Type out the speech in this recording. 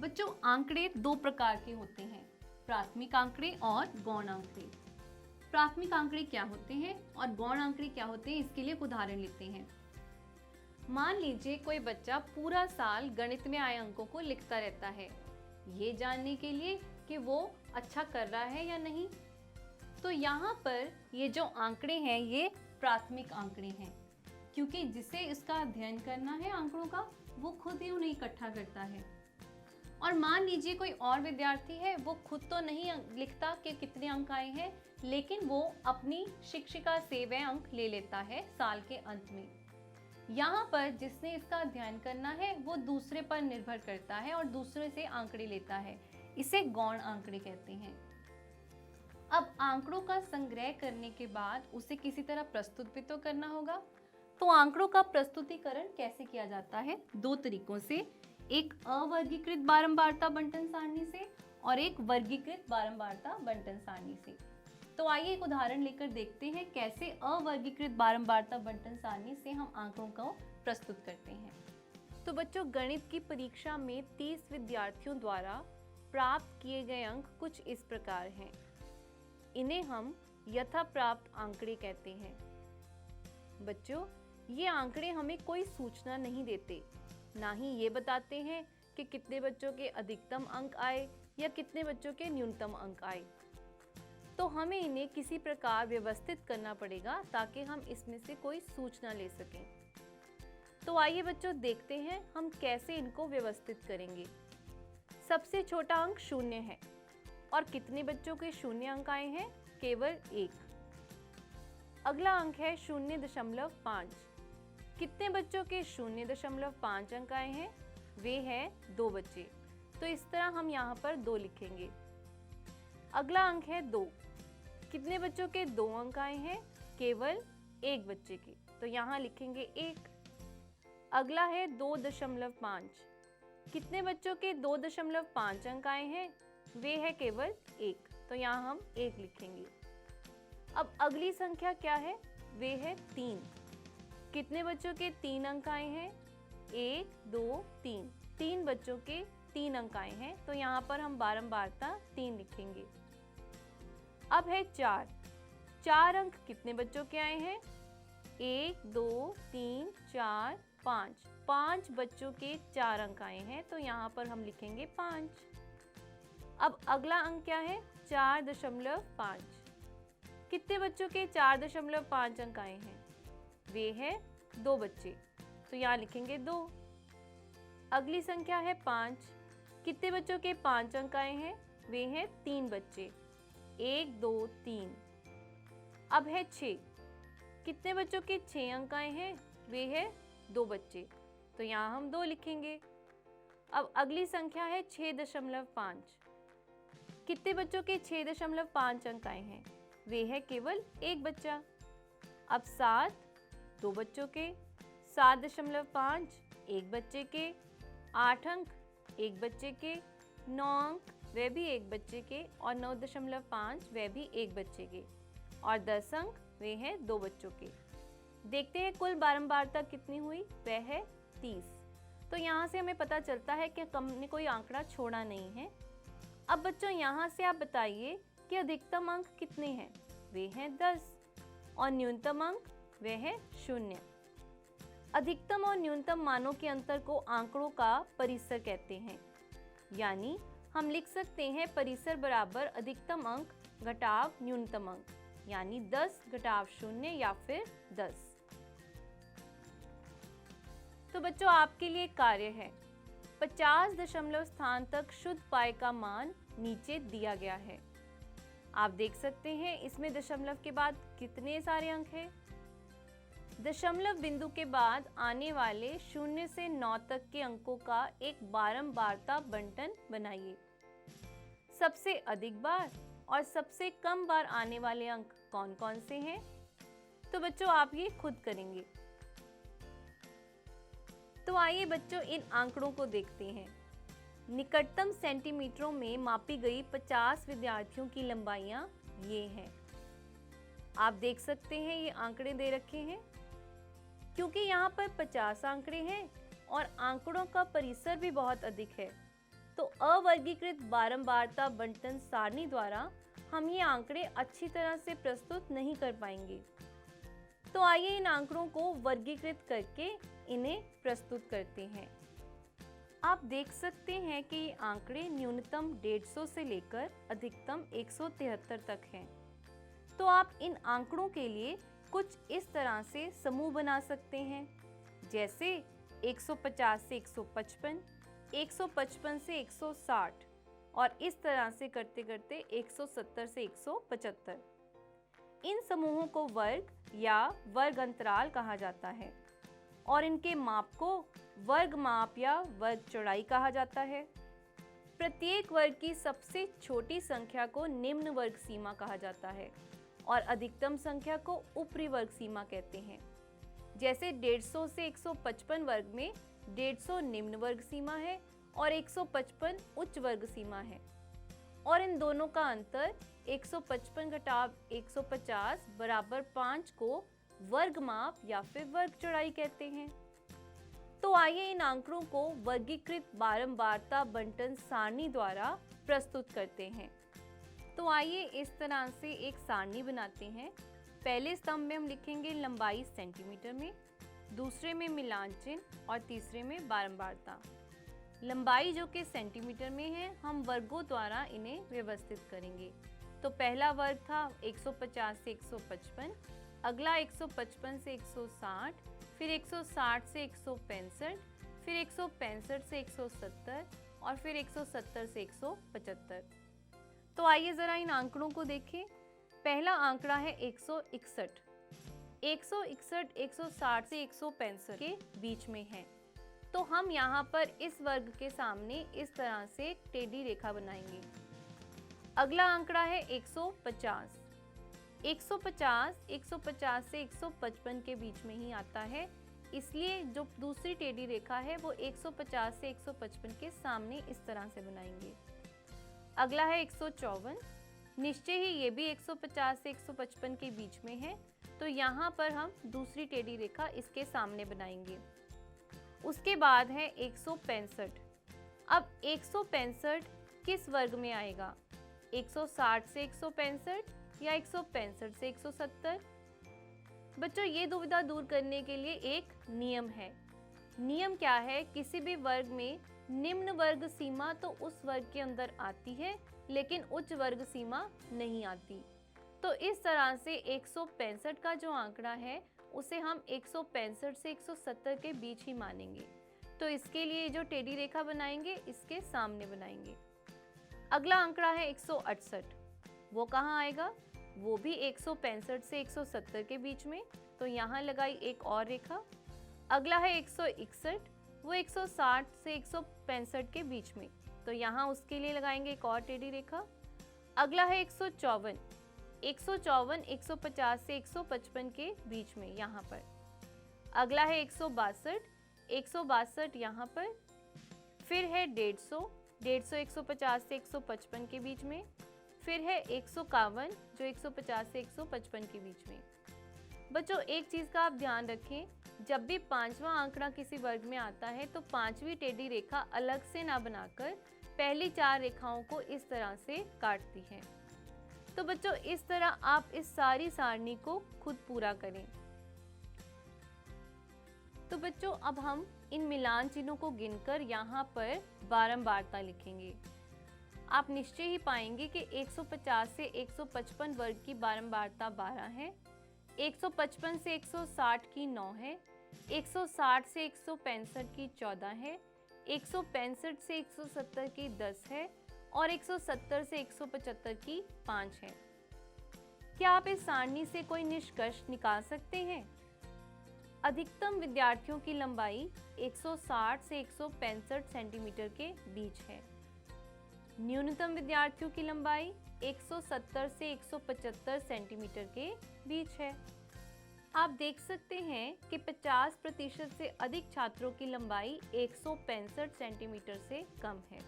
बच्चों आंकड़े दो प्रकार के होते हैं, प्राथमिक आंकड़े और गौण आंकड़े। प्राथमिक आंकड़े क्या होते हैं और गौण आंकड़े क्या होते हैं, इसके लिए एक उदाहरण लेते हैं। मान लीजिए कोई बच्चा पूरा साल गणित में आए अंकों को लिखता रहता है, ये जानने के लिए कि वो अच्छा कर रहा है या नहीं। तो यहाँ पर ये जो आंकड़े हैं ये प्राथमिक आंकड़े हैं, क्योंकि जिसे इसका अध्ययन करना है आंकड़ों का, वो खुद ही उन्हें इकट्ठा करता है। और मान लीजिए कोई और विद्यार्थी है, वो खुद तो नहीं लिखता कि कितने अंक आए हैं, लेकिन वो अपनी शिक्षिका से वह अंक ले लेता है साल के अंत में। यहाँ पर जिसने इसका अध्ययन करना है वो दूसरे पर निर्भर करता है और दूसरे से आंकड़े लेता है, इसे गौण आंकड़े कहते हैं। अब आंकड़ों का संग्रह करने के बाद उसे किसी तरह प्रस्तुत भी तो करना होगा। तो आंकड़ों का प्रस्तुतिकरण कैसे किया जाता है? दो तरीकों से, एक अवर्गीकृत बारंबारता बंटन सारणी से और एक वर्गीकृत बारंबारता बंटन सारणी से। तो आइए एक उदाहरण लेकर देखते हैं कैसे अवर्गीकृत बारंबारता बंटन सारणी से हम आंकड़ों को प्रस्तुत करते हैं। तो बच्चों, गणित की परीक्षा में 30 विद्यार्थियों द्वारा प्राप्त किए गए अंक कुछ इस प्रकार हैं। इन्हें हम यथा प्राप्त आंकड़े कहते हैं। बच्चों, ये आंकड़े हमें कोई सूचना नहीं देते, ना ही ये बताते हैं कि कितने बच्चों के अधिकतम अंक आए या कितने बच्चों के न्यूनतम अंक आए। तो हमें इन्हें किसी प्रकार व्यवस्थित करना पड़ेगा ताकि हम इसमें से कोई सूचना ले सकें। तो आइए बच्चों देखते हैं हम कैसे इनको व्यवस्थित करेंगे। सबसे छोटा अंक 0 है और कितने बच्चों के 0 अंक आए हैं? केवल 1। अगला अंक है 0.5। कितने बच्चों के 0.5 अंक आए हैं? वे हैं 2 बच्चे। तो इस तरह हम यहाँ पर 2 लिखेंगे। अगला अंक है 2। कितने बच्चों के 2 अंक आए हैं? केवल 1 बच्चे के, तो यहाँ लिखेंगे 1। अगला है 2.5। कितने बच्चों के 2.5 अंक आए हैं? वे है केवल 1, तो यहाँ हम 1 लिखेंगे। अब अगली संख्या क्या है? वे है 3। कितने बच्चों के 3 अंक आए हैं? 1, 2, 3। 3 बच्चों के 3 अंक आए हैं, तो यहाँ पर हम बारंबारता 3 लिखेंगे। अब है 4। 4 अंक कितने बच्चों के आए हैं? 1, 2, 3, 4, 5। 5 बच्चों के 4 अंक आए हैं, तो यहाँ पर हम लिखेंगे 5। अब अगला अंक क्या है? 4.5। कितने बच्चों के 4.5 अंक आए हैं? वे हैं 2 बच्चे, तो यहाँ लिखेंगे 2। अगली संख्या है 5। कितने बच्चों के 5 अंक आए हैं? वे हैं 3 बच्चे, 1, 2, 3। अब है 6। कितने बच्चों के 6 अंक आए हैं? वे हैं 2 बच्चे, तो यहाँ हम 2 लिखेंगे। अब अगली संख्या है 6.5। कितने बच्चों के 6.5 अंक आए हैं? वे है केवल 1 बच्चा। अब 7, 2 बच्चों के, 7.5, 1 बच्चे के, 8 अंक 1 बच्चे के, 9 अंक वे भी 1 बच्चे के और 9.5 वे भी 1 बच्चे के और 10 अंक वे हैं 2 बच्चों के। देखते हैं कुल बारंबारता कितनी हुई? वह है 30। तो यहाँ से हमें पता चलता है कि हमने कोई आंकड़ा छोड़ा नहीं है। अब बच्चों यहाँ से आप बताइए कि अधिकतम अंक कितने हैं? वे हैं 10 और न्यूनतम अंक वे हैं 0। अधिकतम और न्यूनतम मानों के अंतर को आंकड़ों का परिसर कहते हैं। यानी हम लिख सकते हैं परिसर बराबर अधिकतम अंक घटाव न्यूनतम अंक, यानी 10 घटाव 0 या फिर 10। तो बच्चों आपके लिए कार्य है, 50 दशमलव स्थान तक शुद्ध पाई का मान नीचे दिया गया है। आप देख सकते हैं इसमें दशमलव के बाद कितने सारे अंक हैं। दशमलव बिंदु के बाद आने वाले 0 से 9 तक के अंकों का एक बारंबारता बंटन बनाइए। सबसे अधिक बार और सबसे कम बार आने वाले अंक कौन कौन से हैं? तो बच्चों आप ये खुद करेंगे। तो आइए बच्चों इन आंकड़ों को देखते हैं। निकटतम सेंटीमीटरों में मापी गई 50 विद्यार्थियों की लंबाइयां ये हैं। आप देख सकते हैं ये आंकड़े दे रखे हैं। क्योंकि यहाँ पर 50 आंकड़े हैं और आंकड़ों का परिसर भी बहुत अधिक है, तो अवर्गीकृत बारंबारता बंटन सारणी द्वारा हम ये आंकड़े अच्छी तरह से प्रस्तुत नहीं कर पाएंगे। तो आइए इन आंकड़ों को वर्गीकृत करके इन्हें प्रस्तुत करते हैं। आप देख सकते हैं कि ये आंकड़े न्यूनतम 150 से लेकर अधिकतम 173 तक हैं। तो आप इन आंकड़ों के लिए कुछ इस तरह से समूह बना सकते हैं, जैसे 150 से 155, 155 से 160 और इस तरह से करते करते 170 से 175। इन समूहों को वर्ग या वर्ग अंतराल कहा जाता है और इनके माप को वर्ग माप या वर्ग चौड़ाई कहा जाता है। प्रत्येक वर्ग की सबसे छोटी संख्या को निम्न वर्ग सीमा कहा जाता है और अधिकतम संख्या को ऊपरी वर्ग सीमा कहते हैं। जैसे 150 से 155 वर्ग में 150 निम्न वर्ग सीमा है और 155 उच्च वर्ग सीमा है और इन दोनों का अंतर 155 घटाव 150 बराबर 5 को वर्ग माप या फिर वर्ग चौड़ाई कहते हैं। तो आइए इन आंकड़ों को वर्गीकृत बारंबारता बंटन सारणी द्वारा प्रस्तुत करते हैं। तो आइए इस तरह से एक सारणी बनाते हैं। पहले स्तंभ में हम लिखेंगे लंबाई सेंटीमीटर में, दूसरे में मिलान चिन्ह और तीसरे में बारंबारता। लंबाई जो कि सेंटीमीटर में है, हम वर्गों द्वारा इन्हें व्यवस्थित करेंगे। तो पहला वर्ग था 150 से 155, अगला 155 से 160, फिर 160 से 165, फिर 165 से 170 और फिर 170 से 175। तो आइए ज़रा इन आंकड़ों को देखें। पहला आंकड़ा है 161। 161 160 से 165 के बीच में है। तो हम यहाँ पर इस वर्ग के सामने इस तरह से एक टेढ़ी रेखा बनाएंगे। अगला आंकड़ा है 150। 150 से 155 के बीच में ही आता है, इसलिए जो दूसरी टेढ़ी रेखा है वो 150 से 155 के सामने इस तरह से बनाएंगे। अगला है 154। निश्चय ही ये भी 150 से 155 के बीच में है, तो यहाँ पर हम दूसरी टेढ़ी रेखा इसके सामने बनाएंगे। उसके बाद है 165। अब 165 किस वर्ग में आएगा? 160 से 165 या 165 से 170? बच्चों, ये दुविधा दूर करने के लिए एक नियम है। नियम क्या है? किसी भी वर्ग में निम्न वर्ग सीमा तो उस वर्ग के अंदर आती है, लेकिन उच्च वर्ग सीमा नहीं आती। तो इस तरह से 165 का जो आंकड़ा है उसे हम 165 से 170 के बीच ही मानेंगे। तो इसके लिए जो टेढ़ी रेखा बनाएंगे इसके सामने बनाएंगे। अगला आंकड़ा है 168। वो कहाँ आएगा? वो भी 165 से 170 के बीच में, तो यहाँ लगाई एक और रेखा। अगला है 161। वो 160 से 165 के बीच में, तो यहाँ उसके लिए लगाएंगे एक और टेढ़ी रेखा। अगला है 154। 154 150 से 155 के बीच में यहाँ पर। अगला है 162। 162 यहाँ पर। फिर है 150। 150 150 से 155 के बीच में। फिर है 151 जो 150 से 155 के बीच में। बच्चों, एक चीज़ का आप ध्यान रखें, जब भी पांचवा आंकड़ा किसी वर्ग में आता है तो पांचवी टेढ़ी रेखा अलग से ना बनाकर पहली चार रेखाओं को इस तरह से काटती है। तो बच्चों, इस तरह आप इस सारी सारणी को खुद पूरा करें। तो बच्चों, अब हम इन मिलान चिन्हों को गिनकर यहाँ पर बारंबारता लिखेंगे। आप निश्चय ही पाएंगे कि 150 से 155 वर्ग की बारंबारता 12 है, 155 से 160 की 9 है, 160 से 165 की 14 है, 165 से 170 की 10 है और 170 से 175 की 5 है। क्या आप इस सारणी से कोई निष्कर्ष निकाल सकते हैं? अधिकतम विद्यार्थियों की लंबाई 160 से 165 सेंटीमीटर के बीच है। न्यूनतम विद्यार्थियों की लंबाई 170 से 175 सेंटीमीटर के बीच है। आप देख सकते हैं कि 50% से अधिक छात्रों की लंबाई 165 सेंटीमीटर से कम है।